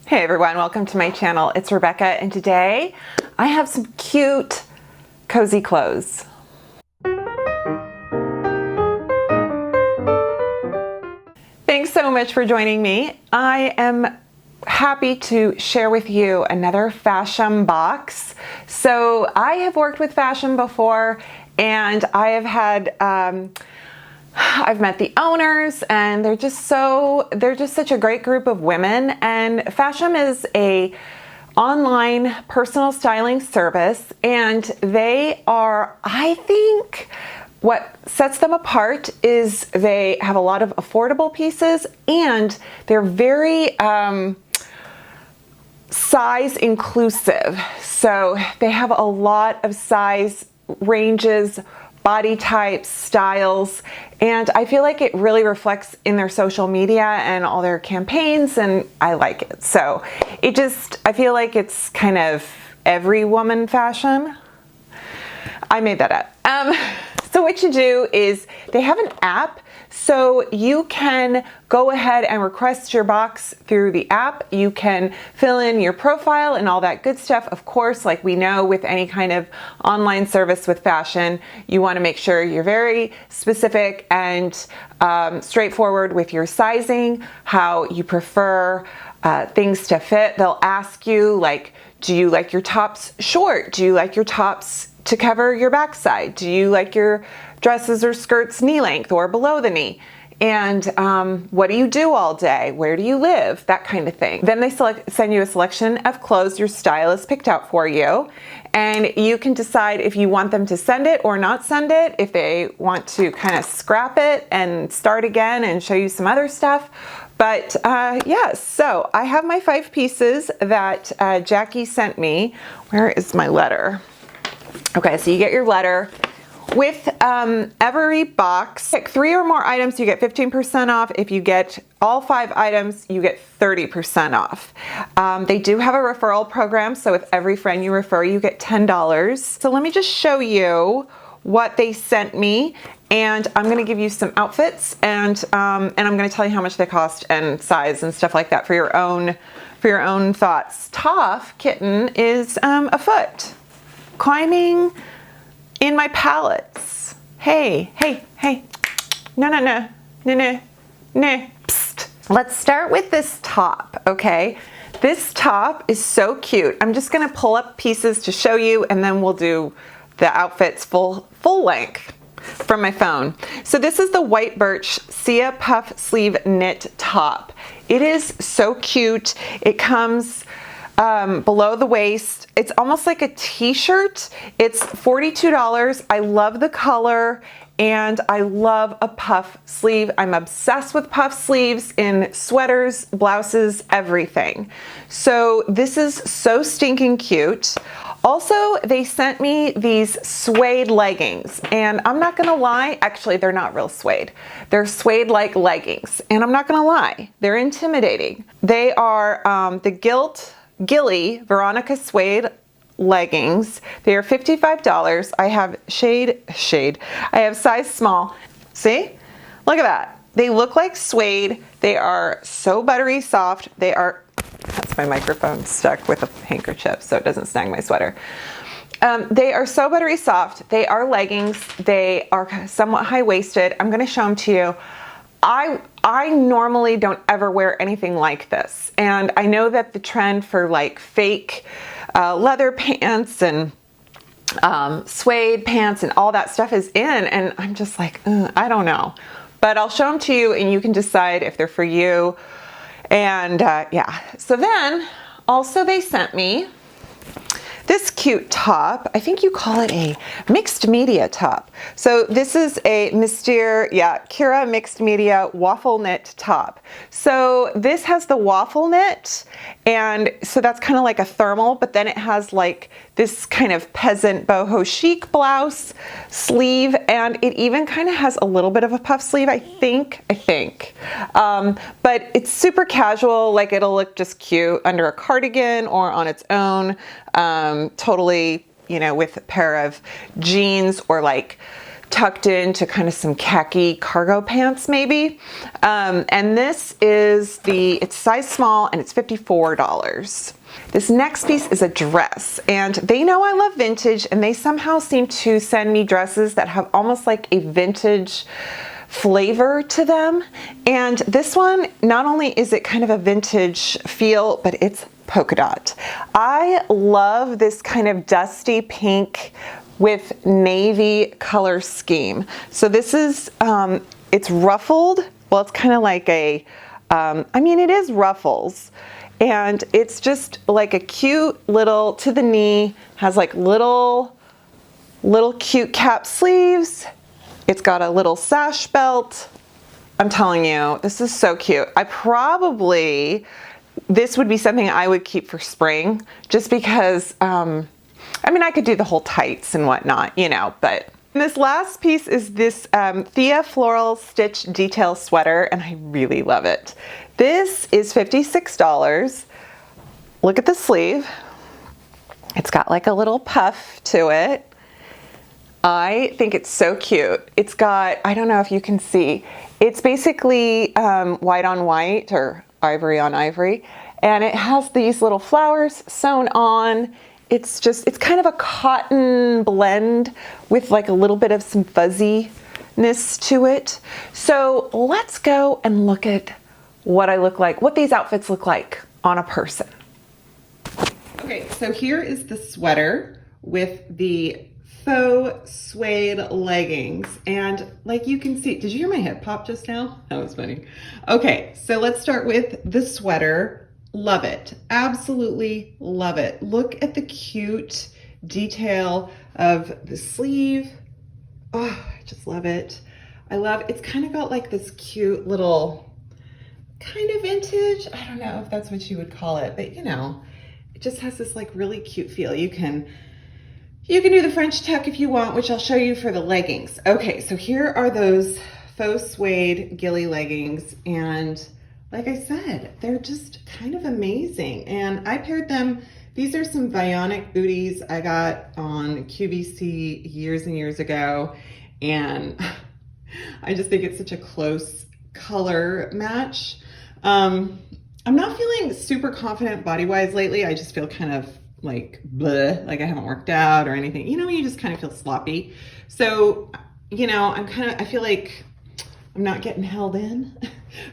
Hey everyone, welcome to my channel. It's Rebecca, and today I have some cute, cozy clothes. Thanks so much for joining me. I am happy to share with you another Fashom box. So I have worked with Fashom before, and I have had I've met the owners, and they're just such a great group of women. And Fashom is a online personal styling service, and they are, I think, what sets them apart is they have a lot of affordable pieces, and they're very size inclusive. So they have a lot of size ranges, body types, styles, and I feel like it really reflects in their social media and all their campaigns, and I like it. So I feel like it's kind of every woman fashion. I made that up. So what you do is they have an app, so you can go ahead and request your box through the app. You can fill in your profile and all that good stuff. Of course, like we know with any kind of online service with fashion, you want to make sure you're very specific and straightforward with your sizing, how you prefer things to fit. They'll ask you, like, do you like your tops short? Do you like your tops to cover your backside? Do you like your dresses or skirts knee length or below the knee? And what do you do all day? Where do you live? That kind of thing. Then they send you a selection of clothes your stylist picked out for you, and you can decide if you want them to send it or not send it, if they want to kind of scrap it and start again and show you some other stuff. But yes, so I have my 5 pieces that Jackie sent me. Where is my letter? Okay, so you get your letter with every box. Pick 3 or more items, you get 15% off. If you get all 5 items, you get 30% off. They do have a referral program, so with every friend you refer, you get $10. So let me just show you what they sent me, and I'm gonna give you some outfits, and I'm gonna tell you how much they cost and size and stuff like that for your own thoughts. Toff Kitten is a foot. Climbing in my palettes. Hey. No. Psst. Let's start with this top, okay? This top is so cute. I'm just gonna pull up pieces to show you, and then we'll do the outfits full length from my phone. So this is the white Birch Thea puff sleeve knit top. It is so cute. It comes below the waist. It's almost like a t-shirt. It's $42. I love the color, and I love a puff sleeve. I'm obsessed with puff sleeves in sweaters, blouses, everything. So this is so stinking cute. Also, they sent me these suede leggings, and I'm not gonna lie, actually they're not real suede. They're suede-like leggings, and I'm not gonna lie, they're intimidating. They are the Gilli Veronica suede leggings. They are $55. I have I have size small. See? Look at that. They look like suede. They are so buttery soft. That's my microphone stuck with a handkerchief so it doesn't snag my sweater. They are so buttery soft. They are leggings. They are somewhat high-waisted. I'm gonna show them to you. I normally don't ever wear anything like this, and I know that the trend for like fake leather pants and suede pants and all that stuff is in, and I'm just like, I don't know. But I'll show them to you, and you can decide if they're for you. And yeah, so then also they sent me this cute top. I think you call it a mixed media top. So this is a Mystree, Kira mixed media waffle knit top. So this has the waffle knit, and so that's kind of like a thermal, but then it has like this kind of peasant boho chic blouse sleeve, and it even kind of has a little bit of a puff sleeve, I think. But it's super casual, like it'll look just cute under a cardigan or on its own, totally, you know, with a pair of jeans or like tucked into kind of some khaki cargo pants maybe. And this is it's size small and it's $54. This next piece is a dress, and they know I love vintage, and they somehow seem to send me dresses that have almost like a vintage flavor to them. And this one, not only is it kind of a vintage feel, but it's polka dot. I love this kind of dusty pink with navy color scheme. So this is, it's ruffled. Well, it's kind of like it is ruffles. And it's just like a cute little, to the knee, has like little cute cap sleeves. It's got a little sash belt. I'm telling you, this is so cute. This would be something I would keep for spring, just because, I could do the whole tights and whatnot, but. And this last piece is this Thea floral stitch detail sweater, and I really love it. This is $56. Look at the sleeve. It's got like a little puff to it. I think it's so cute. It's got, I don't know if you can see, it's basically white on white or ivory on ivory, and it has these little flowers sewn on. It's kind of a cotton blend with like a little bit of some fuzziness to it. So let's go and look at what these outfits look like on a person. Okay, so here is the sweater with the faux suede leggings. And like you can see, did you hear my hip pop just now? That was funny. Okay, so let's start with the sweater. Love it. Absolutely love it. Look at the cute detail of the sleeve. Oh, I just love it. It's kind of got like this cute little kind of vintage. I don't know if that's what you would call it, but it just has this like really cute feel. You can do the French tuck if you want, which I'll show you for the leggings. Okay, so here are those faux suede Gilli leggings, and like I said, they're just kind of amazing. And I paired them, these are some Bionic booties I got on QVC years and years ago, and I just think it's such a close color match. I'm not feeling super confident body-wise lately. I just feel kind of like bleh, like I haven't worked out or anything. When you just kind of feel sloppy. So, I feel like I'm not getting held in.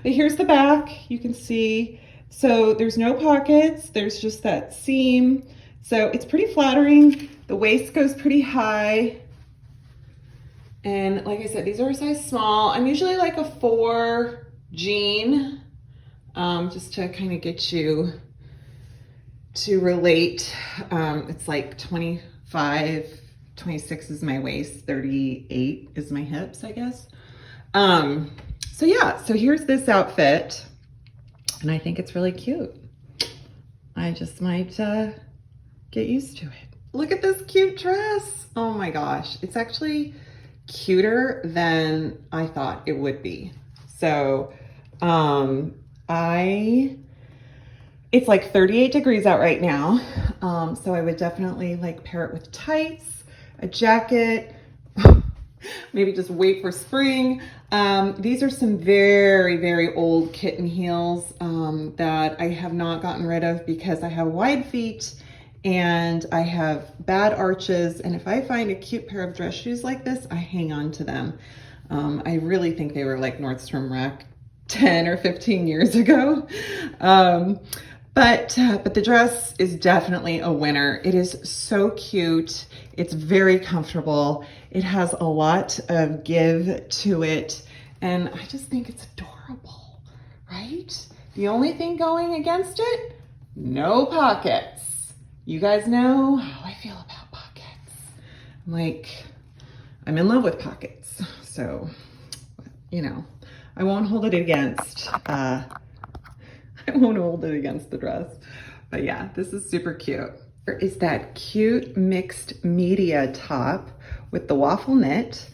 But here's the back, you can see. So there's no pockets, there's just that seam. So it's pretty flattering. The waist goes pretty high. And like I said, these are a size small. I'm usually like a 4 jean, just to kind of get you to relate. It's like 25, 26 is my waist, 38 is my hips, I guess. So yeah, so here's this outfit, and I think it's really cute. I just might get used to it. Look at this cute dress. Oh my gosh, it's actually cuter than I thought it would be. So it's like 38 degrees out right now. So I would definitely like pair it with tights, a jacket, maybe just wait for spring. These are some very, very old kitten heels that I have not gotten rid of because I have wide feet and I have bad arches. And if I find a cute pair of dress shoes like this, I hang on to them. I really think they were like Nordstrom Rack 10 or 15 years ago. But the dress is definitely a winner. It is so cute. It's very comfortable. It has a lot of give to it. And I just think it's adorable, right? The only thing going against it, no pockets. You guys know how I feel about pockets. I'm in love with pockets. So, I won't hold it against, the dress. But yeah, this is super cute. There is that cute mixed media top with the waffle knit.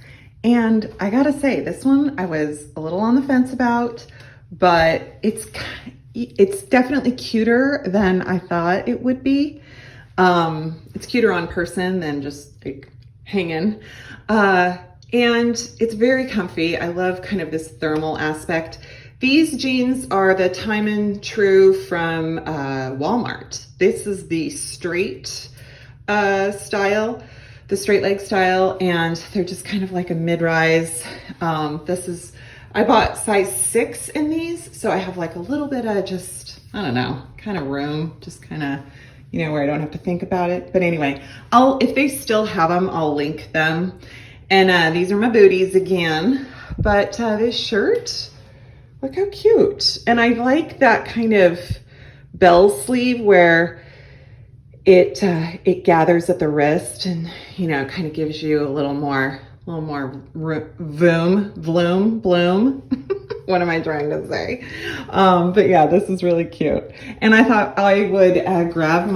And I gotta say, this one I was a little on the fence about, but it's definitely cuter than I thought it would be. It's cuter on person than just like hanging. And it's very comfy. I love kind of this thermal aspect. These jeans are the Time and True from Walmart. This is the straight style, the straight leg style, and they're just kind of like a mid-rise. I bought size 6 in these, so I have like a little bit of just, I don't know, kind of room, just kind of, you know, where I don't have to think about it. But anyway, if they still have them, I'll link them. And these are my booties again. But this shirt, look how cute. And I like that kind of bell sleeve where it gathers at the wrist and, you know, kind of gives you a little more bloom. What am I trying to say? But yeah, this is really cute. And I thought I would grab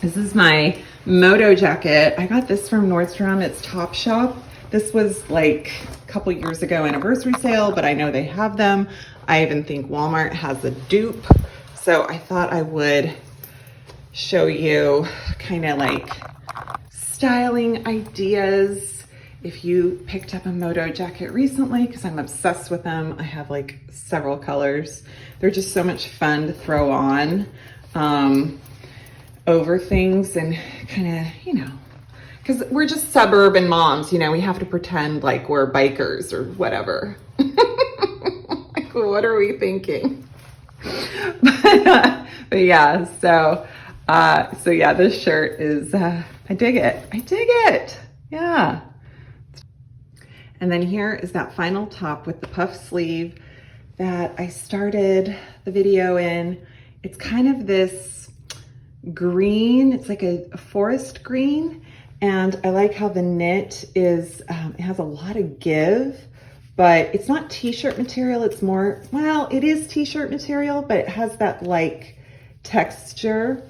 this is my moto jacket. I got this from Nordstrom. It's Topshop. This was like a couple years ago anniversary sale, but I know they have them. I even think Walmart has a dupe. So I thought I would show you kind of like styling ideas if you picked up a moto jacket recently, because I'm obsessed with them. I have like several colors. They're just so much fun to throw on over things and kind of, you know, because we're just suburban moms, you know, we have to pretend like we're bikers or whatever. Like, what are we thinking? But yeah, so yeah, this shirt is, I dig it. I dig it. Yeah. And then here is that final top with the puff sleeve that I started the video in. It's kind of this green. It's like a forest green. And I like how the knit is, it has a lot of give, but it's not t-shirt material. It's more, well, it is t-shirt material, but it has that like texture.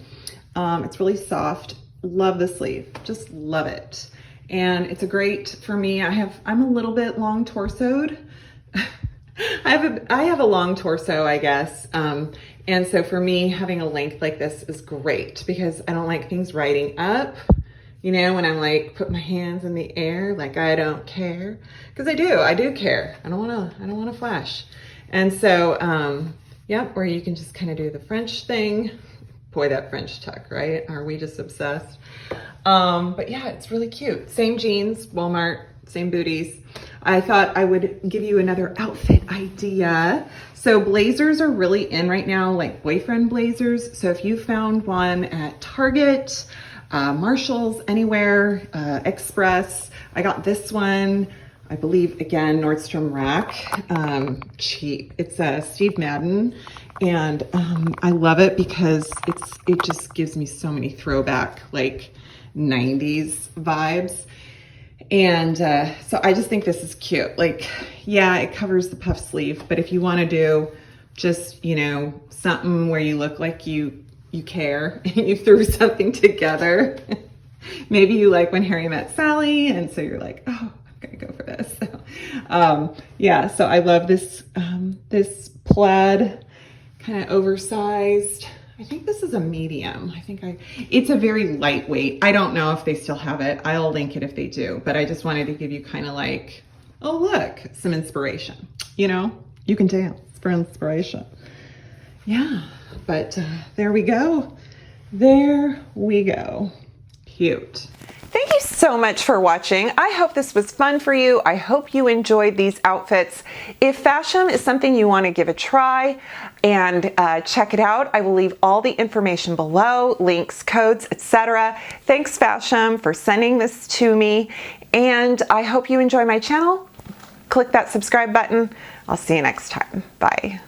It's really soft. Love the sleeve, just love it. And it's a great, for me, I'm a little bit long torsoed. I have a long torso, I guess. And so for me, having a length like this is great because I don't like things riding up, you know, when I'm like, put my hands in the air, like I don't care. Cause I do care. I don't wanna flash. And so, yep, or you can just kind of do the French thing. Boy, that French tuck, right? Are we just obsessed? But yeah, it's really cute. Same jeans, Walmart, same booties. I thought I would give you another outfit idea. So blazers are really in right now, like boyfriend blazers. So if you found one at Target, Marshall's, anywhere, Express, I got this one, I believe, again, Nordstrom Rack, cheap. It's Steve Madden. And I love it because it just gives me so many throwback, like 90s vibes. And so I just think this is cute. Like, yeah, it covers the puff sleeve, but if you want to do just, you know, something where you look like you care and you threw something together. Maybe you like When Harry Met Sally, and so you're like, oh, I'm gonna go for this. So, yeah, so I love this this plaid, kind of oversized. I think this is a medium. It's a very lightweight. I don't know if they still have it. I'll link it if they do, but I just wanted to give you kind of like, oh look, some inspiration. You know, you can dance for inspiration. Yeah, but there we go. There we go. Cute. Thank you so much for watching. I hope this was fun for you. I hope you enjoyed these outfits. If Fashom is something you want to give a try and check it out, I will leave all the information below, links, codes, etc. Thanks, Fashom, for sending this to me. And I hope you enjoy my channel. Click that subscribe button. I'll see you next time. Bye.